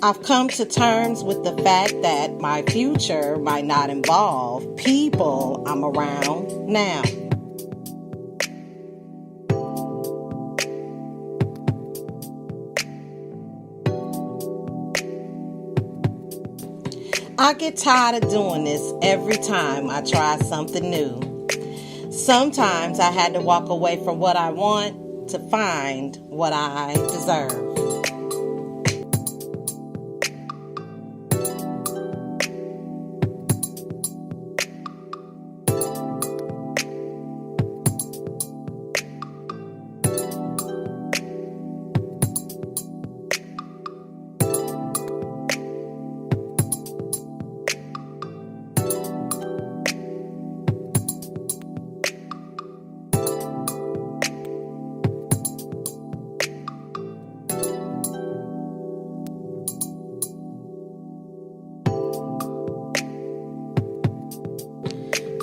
I've come to terms with the fact that my future might not involve people I'm around now. I get tired of doing this every time I try something new. Sometimes I had to walk away from what I want to find what I deserve.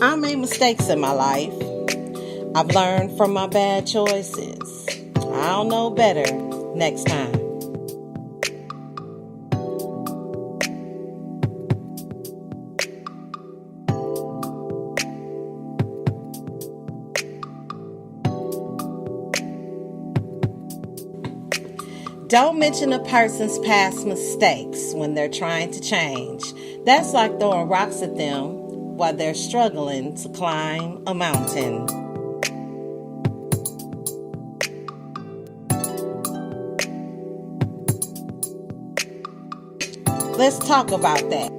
I made mistakes in my life. I've learned from my bad choices. I'll know better next time. Don't mention a person's past mistakes when they're trying to change. That's like throwing rocks at them while they're struggling to climb a mountain. Let's talk about that.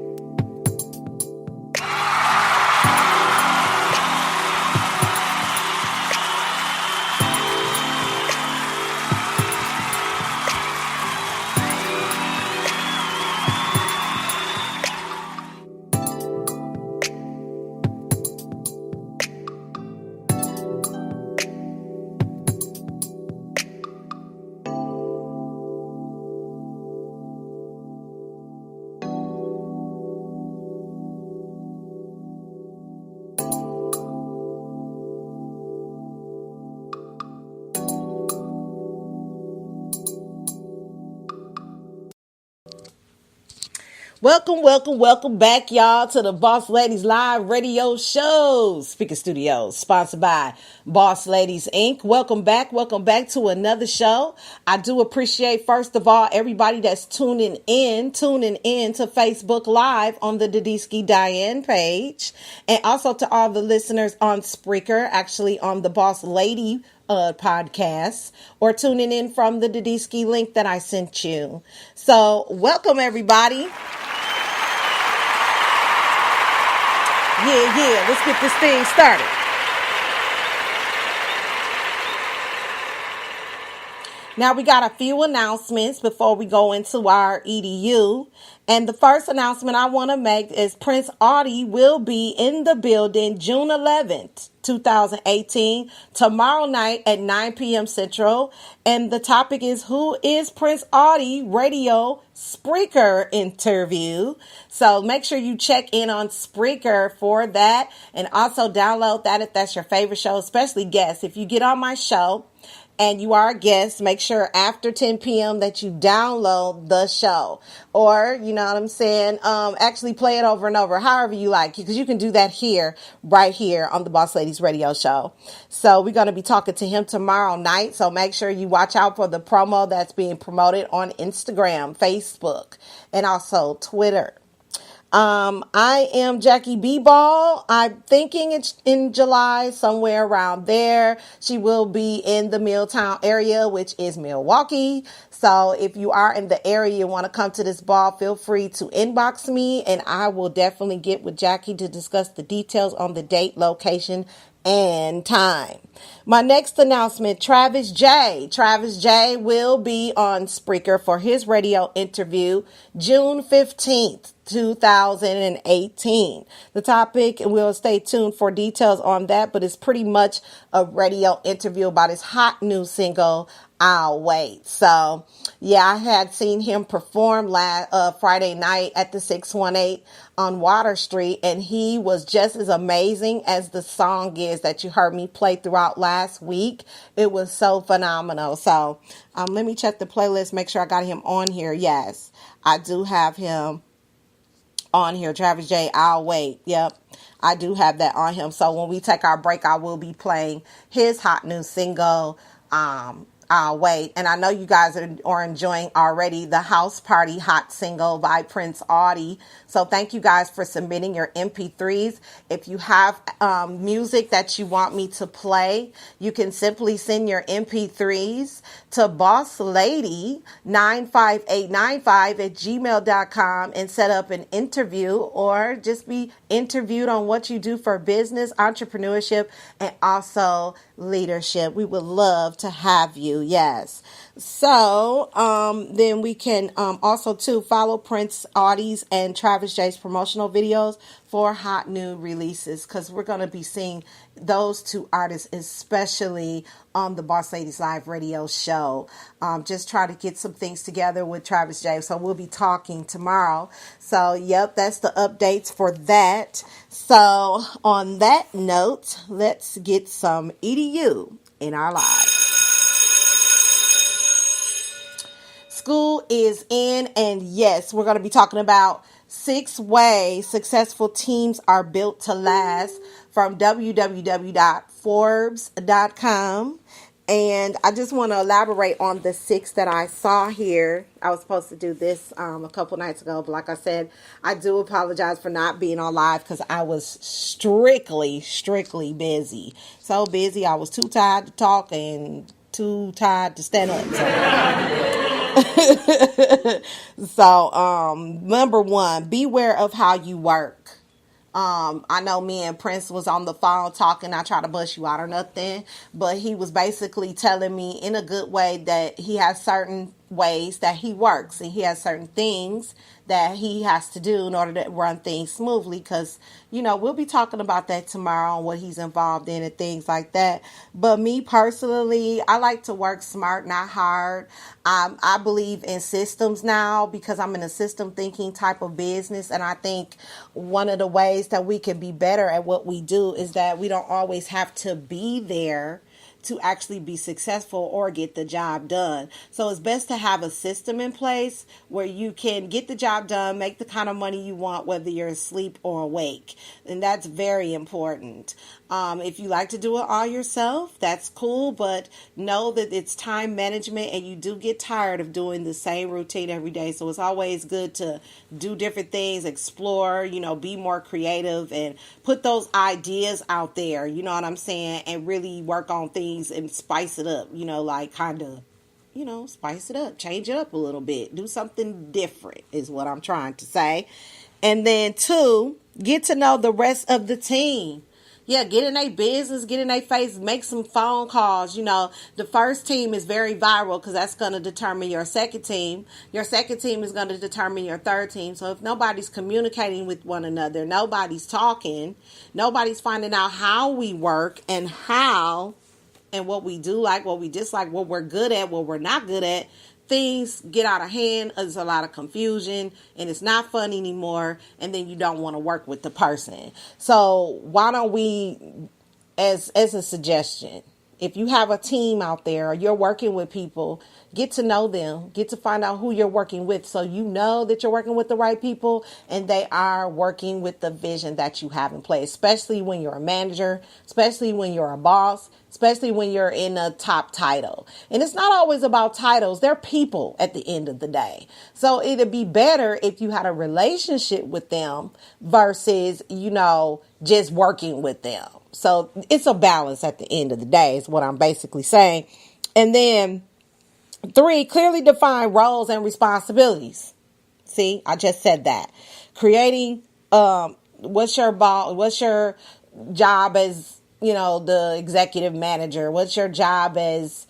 Welcome back, y'all, to the Boss Ladies Live Radio Show. Speaker Studios, sponsored by Boss Ladies Inc. Welcome back to another show. I do appreciate, first of all, everybody that's tuning in to Facebook Live on the Dedisky Diane page, and also to all the listeners on Spreaker, actually on the Boss Lady podcast, or tuning in from the Dedisky link that I sent you. So welcome, everybody. Yeah, let's get this thing started. Now we got a few announcements before we go into our EDU. And the first announcement I want to make is Prince Audie will be in the building June 11th, 2018, tomorrow night at 9 p.m. Central. And the topic is Who is Prince Audie? Radio Spreaker interview. So make sure you check in on Spreaker for that, and also download that if that's your favorite show, especially guests. If you get on my show and you are a guest, make sure after 10 p.m. that you download the show, or, you know what I'm saying, actually play it over and over, however you like, because you can do that right here on the Boss Ladies Radio Show. So we're going to be talking to him tomorrow night, so make sure you watch out for the promo that's being promoted on Instagram, Facebook, and also Twitter. I am Jackie B. Ball. I'm thinking it's in July, somewhere around there. She will be in the Milltown area, which is Milwaukee. So if you are in the area, you want to come to this ball, feel free to inbox me, and I will definitely get with Jackie to discuss the details on the date, location, and time. My next announcement, Travis J. Travis J will be on Spreaker for his radio interview June 15th, 2018. The topic, and we'll stay tuned for details on that, but it's pretty much a radio interview about his hot new single, I'll Wait. So, yeah, I had seen him perform Friday night at the 618 on Water Street, and he was just as amazing as the song is that you heard me play throughout last week. It was so phenomenal. So, let me check the playlist, make sure I got him on here. Yes, I do have him on here. Travis J, I'll Wait. Yep, I do have that on him. So when we take our break, I will be playing his hot new single, I'll Wait. And I know you guys are enjoying already the House Party hot single by Prince Audie. So thank you guys for submitting your MP3s. If you have music that you want me to play, you can simply send your MP3s to bosslady95895@gmail.com and set up an interview, or just be interviewed on what you do for business, entrepreneurship, and also leadership. We would love to have you. Yes. So then we can also too follow Prince Audie's and Travis J's promotional videos for hot new releases, because we're going to be seeing those two artists especially on the Boss Ladies Live radio show. Just try to get some things together with Travis J. So we'll be talking tomorrow. So yep, that's the updates for that. So on that note, let's get some EDU in our lives. School is in, and yes, we're going to be talking about 6 ways successful teams are built to last from www.forbes.com. And I just want to elaborate on the 6 that I saw here. I was supposed to do this a couple nights ago, but like I said, I do apologize for not being on live because I was strictly busy. So busy, I was too tired to talk and too tired to stand up. So, number 1, beware of how you work. I know me and Prince was on the phone talking. I try to bust you out or nothing, but he was basically telling me in a good way that he has certain ways that he works, and he has certain things that he has to do in order to run things smoothly, because we'll be talking about that tomorrow and what he's involved in and things like that. But me personally, I like to work smart, not hard. I believe in systems now because I'm in a system thinking type of business, and I think one of the ways that we can be better at what we do is that we don't always have to be there to actually be successful or get the job done. So it's best to have a system in place where you can get the job done, make the kind of money you want, whether you're asleep or awake. And that's very important. If you like to do it all yourself, that's cool, but know that it's time management and you do get tired of doing the same routine every day. So it's always good to do different things, explore, be more creative and put those ideas out there, you know what I'm saying, and really work on things and spice it up, like kind of, spice it up, change it up a little bit, do something different is what I'm trying to say. And then 2, get to know the rest of the team. Yeah, get in their business, get in their face, make some phone calls. The first team is very viral because that's going to determine your second team. Your second team is going to determine your third team. So if nobody's communicating with one another, nobody's talking, nobody's finding out how we work and what we do like, what we dislike, what we're good at, what we're not good at, things get out of hand. There's a lot of confusion and it's not fun anymore. And then you don't want to work with the person. So why don't we, as a suggestion, if you have a team out there or you're working with people, get to know them, get to find out who you're working with so you know that you're working with the right people and they are working with the vision that you have in place, especially when you're a manager, especially when you're a boss, especially when you're in a top title. And it's not always about titles. They're people at the end of the day. So it'd be better if you had a relationship with them versus, just working with them. So it's a balance at the end of the day is what I'm basically saying. And then 3, clearly define roles and responsibilities. See, I just said that. Creating, what's your job as the executive manager? What's your job as,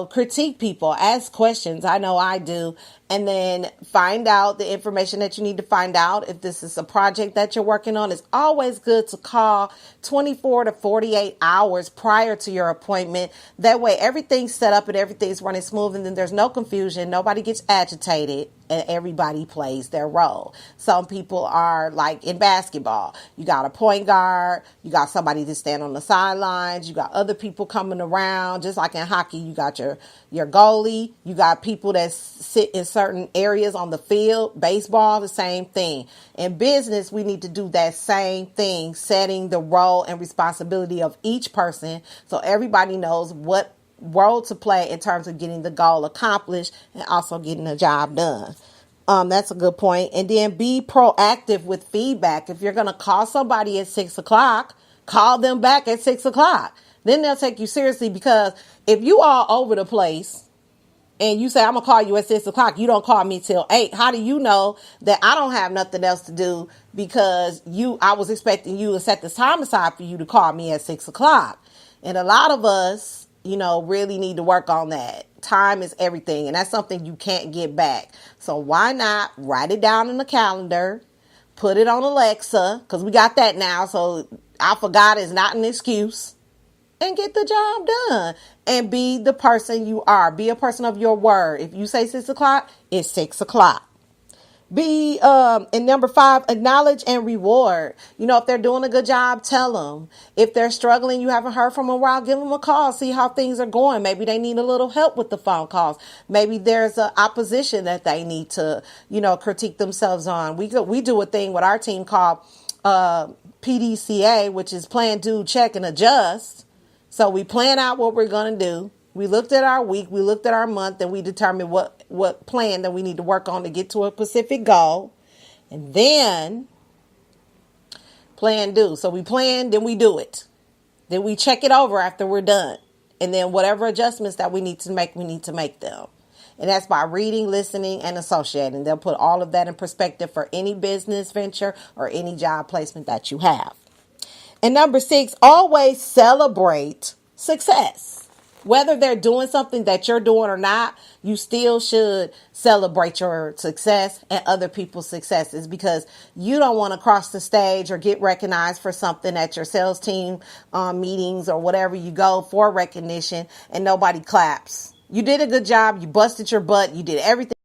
critique people, ask questions. I know I do. And then find out the information that you need to find out. If this is a project that you're working on, it's always good to call 24 to 48 hours prior to your appointment. That way everything's set up and everything's running smooth, and then there's no confusion. Nobody gets agitated and everybody plays their role. Some people are like in basketball. You got a point guard, you got somebody to stand on the sidelines, you got other people coming around. Just like in hockey, you got your goalie, you got people that sit in certain areas on the field. Baseball, the same thing. In business, we need to do that same thing, setting the role and responsibility of each person so everybody knows what role to play in terms of getting the goal accomplished and also getting the job done. That's a good point. And then be proactive with feedback. If you're going to call somebody at 6:00, call them back at 6:00. Then they'll take you seriously, because if you are all over the place and you say, I'm going to call you at 6:00, you don't call me till 8. How do you know that I don't have nothing else to do, because I was expecting you to set this time aside for you to call me at 6:00? And a lot of us, really need to work on that. Time is everything, and that's something you can't get back. So why not write it down in the calendar, put it on Alexa, because we got that now. So I forgot is not an excuse, and get the job done. And be the person you are. Be a person of your word. If you say 6:00, it's 6:00. And number 5, acknowledge and reward. If they're doing a good job, tell them. If they're struggling, you haven't heard from them in a while, give them a call, see how things are going. Maybe they need a little help with the phone calls. Maybe there's an opposition that they need to, critique themselves on. We do a thing with our team called PDCA, which is plan, do, check, and adjust. So we plan out what we're going to do. We looked at our week, we looked at our month, and we determined what plan that we need to work on to get to a specific goal. And then plan, do. So we plan, then we do it. Then we check it over after we're done. And then whatever adjustments that we need to make them. And that's by reading, listening, and associating. They'll put all of that in perspective for any business venture or any job placement that you have. And number 6, always celebrate success. Whether they're doing something that you're doing or not, you still should celebrate your success and other people's successes, because you don't want to cross the stage or get recognized for something at your sales team meetings or whatever you go for recognition and nobody claps. You did a good job. You busted your butt. You did everything